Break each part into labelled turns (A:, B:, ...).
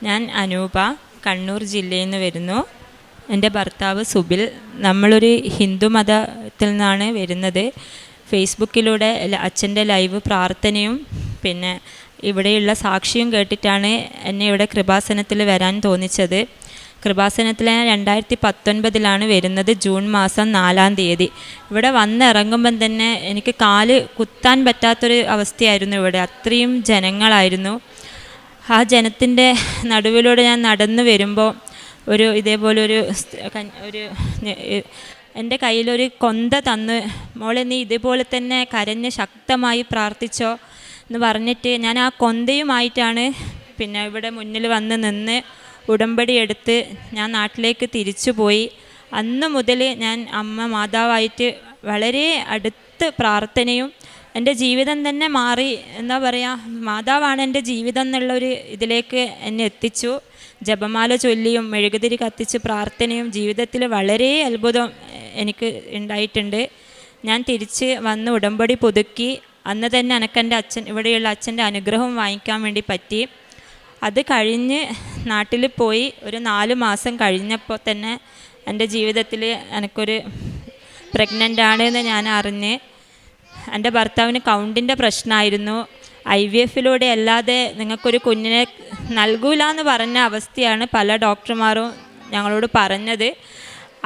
A: ഞാൻ അനൂപ, കണ്ണൂർ ജില്ലയിൽ നിന്ന് വരുന്നു. എൻ്റെ ഭർത്താവ് സുബിൽ. നമ്മളൊരു ഹിന്ദു മതത്തിൽ നിന്നാണ് വരുന്നത്. ഫേസ്ബുക്കിലൂടെ അച്ഛൻ്റെ ലൈവ് പ്രാർത്ഥനയും പിന്നെ ഇവിടെയുള്ള സാക്ഷിയും കേട്ടിട്ടാണ് എന്നെ ഇവിടെ കൃപാസനത്തിൽ വരാൻ തോന്നിച്ചത്. കൃപാസനത്തിൽ ഞാൻ 2019 വരുന്നത്, ജൂൺ മാസം 4-ാം തീയതി. ഇവിടെ വന്നിറങ്ങുമ്പം തന്നെ എനിക്ക് കാല് കുത്താൻ പറ്റാത്തൊരു അവസ്ഥയായിരുന്നു. ഇവിടെ അത്രയും ജനങ്ങളായിരുന്നു. ആ ജനത്തിൻ്റെ നടുവിലൂടെ ഞാൻ നടന്നു വരുമ്പോൾ ഇതേപോലൊരു എൻ്റെ കയ്യിലൊരു കൊന്ത തന്ന്, മോളെ നീ ഇതുപോലെ തന്നെ കരഞ്ഞ് ശക്തമായി പ്രാർത്ഥിച്ചോ എന്ന് പറഞ്ഞിട്ട് ഞാൻ ആ കൊന്തയുമായിട്ടാണ് പിന്നെ ഇവിടെ മുന്നിൽ വന്ന് നിന്ന് ഉടമ്പടി എടുത്ത് ഞാൻ നാട്ടിലേക്ക് തിരിച്ചു പോയി. അന്ന് മുതൽ ഞാൻ അമ്മ മാതാവായിട്ട് വളരെ അടുത്ത് പ്രാർത്ഥനയും എൻ്റെ ജീവിതം തന്നെ മാറി. എന്താ പറയുക, മാതാവാണ് എൻ്റെ ജീവിതം എന്നുള്ളൊരു ഇതിലേക്ക് എന്നെ എത്തിച്ചു. ജപമാല ചൊല്ലിയും മെഴുകുതിരി കത്തിച്ച് പ്രാർത്ഥനയും ജീവിതത്തിൽ വളരെ അത്ഭുതം എനിക്ക് ഉണ്ടായിട്ടുണ്ട്. ഞാൻ തിരിച്ച് വന്ന് ഉടമ്പടി പുതുക്കി. അന്ന് തന്നെ എനിക്കെൻ്റെ ഇവിടെയുള്ള അച്ഛൻ്റെ അനുഗ്രഹം വാങ്ങിക്കാൻ വേണ്ടി പറ്റി. അത് കഴിഞ്ഞ് നാട്ടിൽ പോയി ഒരു 4 മാസം കഴിഞ്ഞപ്പോൾ തന്നെ എൻ്റെ ജീവിതത്തിൽ എനിക്കൊരു പ്രഗ്നൻ്റ് ആണെന്ന് ഞാൻ അറിഞ്ഞ്. എൻ്റെ ഭർത്താവിന് കൗണ്ടിൻ്റെ പ്രശ്നമായിരുന്നു. IVF-ലൂടെ അല്ലാതെ നിങ്ങൾക്കൊരു കുഞ്ഞിനെ നൽകൂല എന്ന് പറഞ്ഞ അവസ്ഥയാണ് പല ഡോക്ടർമാരും ഞങ്ങളോട് പറഞ്ഞത്.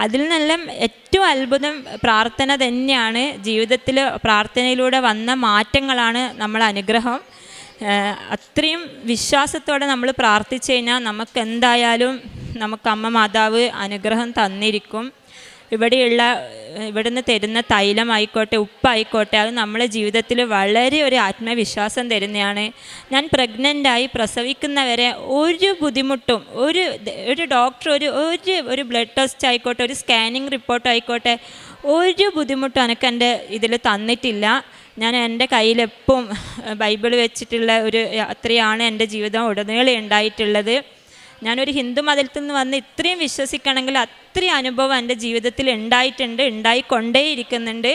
A: അതിൽ നിന്നെല്ലാം ഏറ്റവും അത്ഭുതം പ്രാർത്ഥന തന്നെയാണ്. ജീവിതത്തിൽ പ്രാർത്ഥനയിലൂടെ വന്ന മാറ്റങ്ങളാണ് നമ്മളെ അനുഗ്രഹം. അത്രയും വിശ്വാസത്തോടെ നമ്മൾ പ്രാർത്ഥിച്ചു കഴിഞ്ഞാൽ നമുക്ക് എന്തായാലും നമുക്ക് അമ്മ മാതാവ് അനുഗ്രഹം തന്നിരിക്കും. ഇവിടുന്ന് തരുന്ന തൈലമായിക്കോട്ടെ ഉപ്പായിക്കോട്ടെ അത് നമ്മളെ ജീവിതത്തിൽ വളരെ ഒരു ആത്മവിശ്വാസം തരുന്നതാണ്. ഞാൻ പ്രഗ്നൻ്റായി പ്രസവിക്കുന്നവരെ ഒരു ബുദ്ധിമുട്ടും ഒരു ഡോക്ടർ ഒരു ബ്ലഡ് ടെസ്റ്റ് ആയിക്കോട്ടെ, ഒരു സ്കാനിങ് റിപ്പോർട്ട് ആയിക്കോട്ടെ, ഒരു ബുദ്ധിമുട്ടും എനിക്ക് എൻ്റെ ഇതിൽ തന്നിട്ടില്ല. ഞാൻ എൻ്റെ കയ്യിലെപ്പം ബൈബിൾ വെച്ചിട്ടുള്ള ഒരു യാത്രയാണ് എൻ്റെ ജീവിതം ഉടനീളം ഉണ്ടായിട്ടുള്ളത്. ഞാനൊരു ഹിന്ദു മതത്തിൽ നിന്ന് വന്ന് ഇത്രയും വിശ്വസിക്കണമെങ്കിൽ അത്രയും അനുഭവം എൻ്റെ ജീവിതത്തിൽ ഉണ്ടായിക്കൊണ്ടേയിരിക്കുന്നുണ്ട്.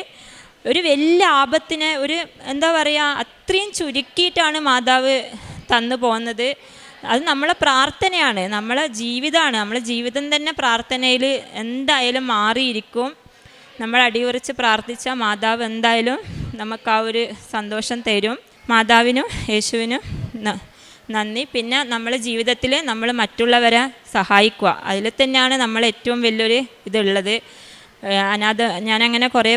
A: ഒരു വലിയ ആപത്തിന് എന്താ പറയുക, അത്രയും ചുരുക്കിയിട്ടാണ് മാതാവ് തന്നു പോകുന്നത്. അത് നമ്മളെ പ്രാർത്ഥനയാണ്, നമ്മളെ ജീവിതമാണ്. നമ്മളെ ജീവിതം തന്നെ പ്രാർത്ഥനയിൽ എന്തായാലും മാറിയിരിക്കും. നമ്മൾ അടിയുറച്ച് പ്രാർത്ഥിച്ചാൽ മാതാവ് എന്തായാലും നമുക്ക് ആ ഒരു സന്തോഷം തരും. മാതാവിനും യേശുവിനും നന്ദി. പിന്നെ നമ്മളെ ജീവിതത്തിൽ നമ്മൾ മറ്റുള്ളവരെ സഹായിക്കുക, അതിൽ തന്നെയാണ് നമ്മൾ ഏറ്റവും വലിയൊരു ഇതുള്ളത്. ഞാനങ്ങനെ കുറേ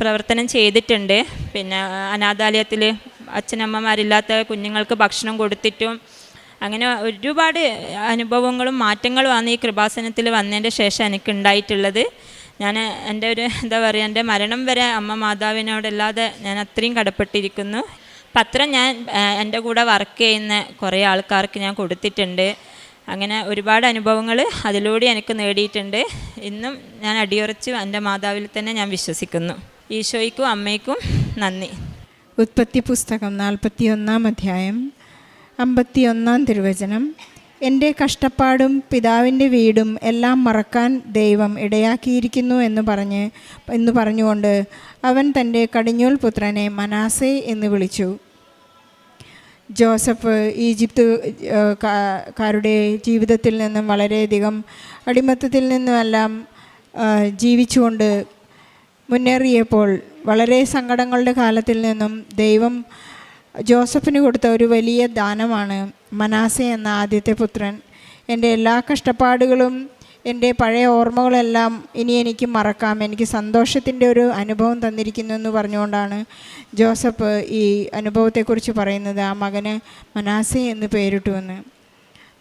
A: പ്രവർത്തനം ചെയ്തിട്ടുണ്ട്. പിന്നെ അനാഥാലയത്തിൽ അച്ഛനമ്മമാരില്ലാത്ത കുഞ്ഞുങ്ങൾക്ക് ഭക്ഷണം കൊടുത്തിട്ടും അങ്ങനെ ഒരുപാട് അനുഭവങ്ങളും മാറ്റങ്ങളുമാണ് ഈ കൃപാസനത്തിൽ വന്നതിൻ്റെ ശേഷം എനിക്ക് ഉണ്ടായിട്ടുള്ളത്. ഞാൻ എൻ്റെ എന്താ പറയുക, എൻ്റെ മരണം വരെ അമ്മ മാതാവിനോടല്ലാതെ ഞാൻ അത്രയും കടപ്പെട്ടിരിക്കുന്നു. പത്രം ഞാൻ എൻ്റെ കൂടെ വർക്ക് ചെയ്യുന്ന കുറേ ആൾക്കാർക്ക് ഞാൻ കൊടുത്തിട്ടുണ്ട്. അങ്ങനെ ഒരുപാട് അനുഭവങ്ങൾ അതിലൂടെ എനിക്ക് നേടിയിട്ടുണ്ട്. ഇന്നും ഞാൻ അടിയുറച്ച് എൻ്റെ മാതാവിൽ തന്നെ ഞാൻ വിശ്വസിക്കുന്നു. ഈശോയ്ക്കും അമ്മയ്ക്കും നന്ദി.
B: ഉൽപ്പത്തി പുസ്തകം 41-ാം അധ്യായം 51-ാം തിരുവചനം. എൻ്റെ കഷ്ടപ്പാടും പിതാവിൻ്റെ വീടും എല്ലാം മറക്കാൻ ദൈവം ഇടയാക്കിയിരിക്കുന്നു എന്ന് പറഞ്ഞുകൊണ്ട് അവൻ തൻ്റെ കടിഞ്ഞൂൽ പുത്രനെ മനാസെ എന്ന് വിളിച്ചു. ജോസഫ് ഈജിപ്തുകാരുടെ ജീവിതത്തിൽ നിന്നും വളരെയധികം അടിമത്തത്തിൽ നിന്നുമെല്ലാം ജീവിച്ചുകൊണ്ട് മുന്നേറിയപ്പോൾ വളരെ സങ്കടങ്ങളുടെ കാലത്തിൽ നിന്നും ദൈവം ജോസഫിന് കൊടുത്ത ഒരു വലിയ ദാനമാണ് മനാസെ എന്ന ആദ്യത്തെ പുത്രൻ. എൻ്റെ എല്ലാ കഷ്ടപ്പാടുകളും എൻ്റെ പഴയ ഓർമ്മകളെല്ലാം ഇനി എനിക്ക് മറക്കാം, എനിക്ക് സന്തോഷത്തിൻ്റെ ഒരു അനുഭവം തന്നിരിക്കുന്നു എന്ന് പറഞ്ഞുകൊണ്ടാണ് ജോസഫ് ഈ അനുഭവത്തെക്കുറിച്ച് പറയുന്നത്. ആ മകന് മനാസെ എന്ന് പേരിട്ടുവെന്ന്.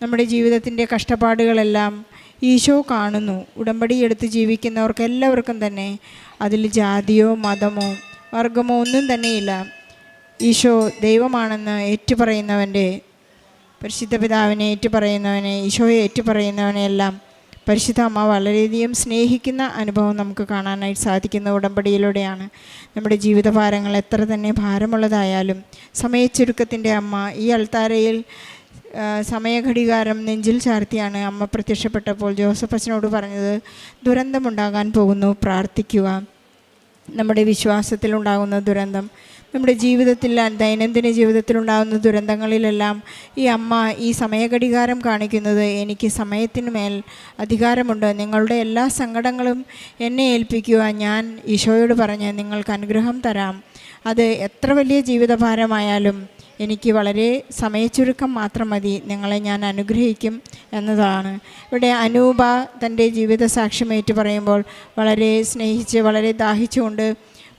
B: നമ്മുടെ ജീവിതത്തിൻ്റെ കഷ്ടപ്പാടുകളെല്ലാം ഈശോ കാണുന്നു. ഉടമ്പടി എടുത്ത് ജീവിക്കുന്നവർക്ക് എല്ലാവർക്കും തന്നെ അതിൽ ജാതിയോ മതമോ വർഗമോ ഒന്നും തന്നെയില്ല. ഈശോ ദൈവമാണെന്ന് ഏറ്റുപറയുന്നവൻ്റെ, പരിശുദ്ധ പിതാവിനെ ഏറ്റുപറയുന്നവനെ, ഈശോയെ ഏറ്റുപറയുന്നവനെ എല്ലാം പരിശുദ്ധ അമ്മ വളരെയധികം സ്നേഹിക്കുന്ന അനുഭവം നമുക്ക് കാണാനായിട്ട് സാധിക്കുന്ന ഉടമ്പടിയിലൂടെയാണ്. നമ്മുടെ ജീവിതഭാരങ്ങൾ എത്ര തന്നെ ഭാരമുള്ളതായാലും സമയച്ചുരുക്കത്തിൻ്റെ അമ്മ ഈ അൾത്താരയിൽ സമയഘടികാരം നെഞ്ചിൽ ചാർത്തിയാണ് അമ്മ പ്രത്യക്ഷപ്പെട്ടപ്പോൾ ജോസഫ് അച്ഛനോട് പറഞ്ഞത്, ദുരന്തമുണ്ടാകാൻ പോകുന്നു, പ്രാർത്ഥിക്കുക. നമ്മുടെ വിശ്വാസത്തിലുണ്ടാകുന്ന ദുരന്തം നമ്മുടെ ജീവിതത്തിൽ, ദൈനംദിന ജീവിതത്തിലുണ്ടാകുന്ന ദുരന്തങ്ങളിലെല്ലാം ഈ അമ്മ ഈ സമയഘടികാരം കാണിക്കുന്നത്, എനിക്ക് സമയത്തിന് മേൽ അധികാരമുണ്ട്, നിങ്ങളുടെ എല്ലാ സങ്കടങ്ങളും എന്നെ ഏൽപ്പിക്കുക, ഞാൻ ഈശോയോട് പറഞ്ഞ് നിങ്ങൾക്ക് അനുഗ്രഹം തരാം, അത് എത്ര വലിയ ജീവിതഭാരമായാലും എനിക്ക് വളരെ സമയച്ചുരുക്കം മാത്രം മതി, നിങ്ങളെ ഞാൻ അനുഗ്രഹിക്കും എന്നതാണ്. ഇവിടെ അനൂപ തൻ്റെ ജീവിത സാക്ഷ്യമേറ്റ് പറയുമ്പോൾ വളരെ സ്നേഹിച്ച്, വളരെ ദാഹിച്ചുകൊണ്ട്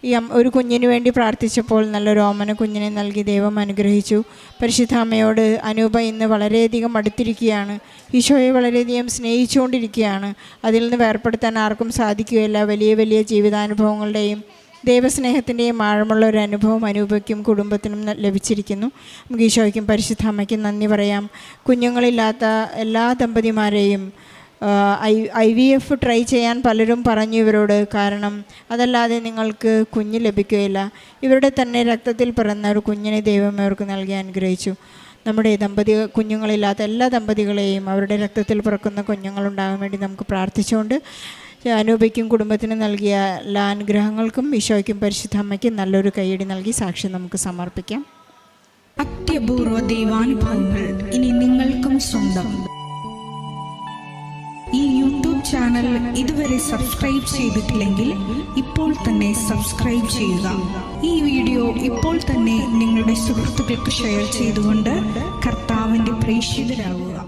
B: ഈ ഒരു കുഞ്ഞിന് വേണ്ടി പ്രാർത്ഥിച്ചപ്പോൾ നല്ലൊരു ഓമന കുഞ്ഞിനെ നൽകി ദൈവം അനുഗ്രഹിച്ചു. പരിശുദ്ധ അമ്മയോട് അനൂപ ഇന്ന് വളരെയധികം അടുത്തിരിക്കുകയാണ്, ഈശോയെ വളരെയധികം സ്നേഹിച്ചുകൊണ്ടിരിക്കുകയാണ്. അതിൽ നിന്ന് വേർപ്പെടുത്താൻ ആർക്കും സാധിക്കുകയില്ല. വലിയ വലിയ ജീവിതാനുഭവങ്ങളുടെയും ദൈവസ്നേഹത്തിൻ്റെയും ആഴമുള്ള ഒരു അനുഭവം അനൂപയ്ക്കും കുടുംബത്തിനും ലഭിച്ചിരിക്കുന്നു. നമുക്ക് ഈശോയ്ക്കും പരിശുദ്ധ അമ്മയ്ക്കും നന്ദി പറയാം. കുഞ്ഞുങ്ങളില്ലാത്ത എല്ലാ ദമ്പതിമാരെയും IVF ട്രൈ ചെയ്യാൻ പലരും പറഞ്ഞു ഇവരോട്, കാരണം അതല്ലാതെ നിങ്ങൾക്ക് കുഞ്ഞ് ലഭിക്കുകയില്ല. ഇവരുടെ തന്നെ രക്തത്തിൽ പിറന്ന ഒരു കുഞ്ഞിനെ ദൈവം അവർക്ക് നൽകി അനുഗ്രഹിച്ചു. നമ്മുടെ കുഞ്ഞുങ്ങളില്ലാത്ത എല്ലാ ദമ്പതികളെയും അവരുടെ രക്തത്തിൽ പിറക്കുന്ന കുഞ്ഞുങ്ങളുണ്ടാകാൻ വേണ്ടി നമുക്ക് പ്രാർത്ഥിച്ചുകൊണ്ട് അനൂപയ്ക്കും കുടുംബത്തിനും നൽകിയ എല്ലാ അനുഗ്രഹങ്ങൾക്കും ഈശോയ്ക്കും പരിശുദ്ധ അമ്മയ്ക്കും നല്ലൊരു കൈയടി നൽകി സാക്ഷ്യം നമുക്ക് സമർപ്പിക്കാം.
C: അത്യപൂർവ ദൈവാനുഭവങ്ങൾ ഇനി നിങ്ങൾക്കും സ്വന്തം. ഈ യൂട്യൂബ് ചാനൽ ഇതുവരെ സബ്സ്ക്രൈബ് ചെയ്തിട്ടില്ലെങ്കിൽ ഇപ്പോൾ തന്നെ സബ്സ്ക്രൈബ് ചെയ്യുക. ഈ വീഡിയോ ഇപ്പോൾ തന്നെ നിങ്ങളുടെ സുഹൃത്തുക്കൾക്ക് ഷെയർ ചെയ്തുകൊണ്ട് കർത്താവിൻ്റെ പ്രേക്ഷിതരാകുക.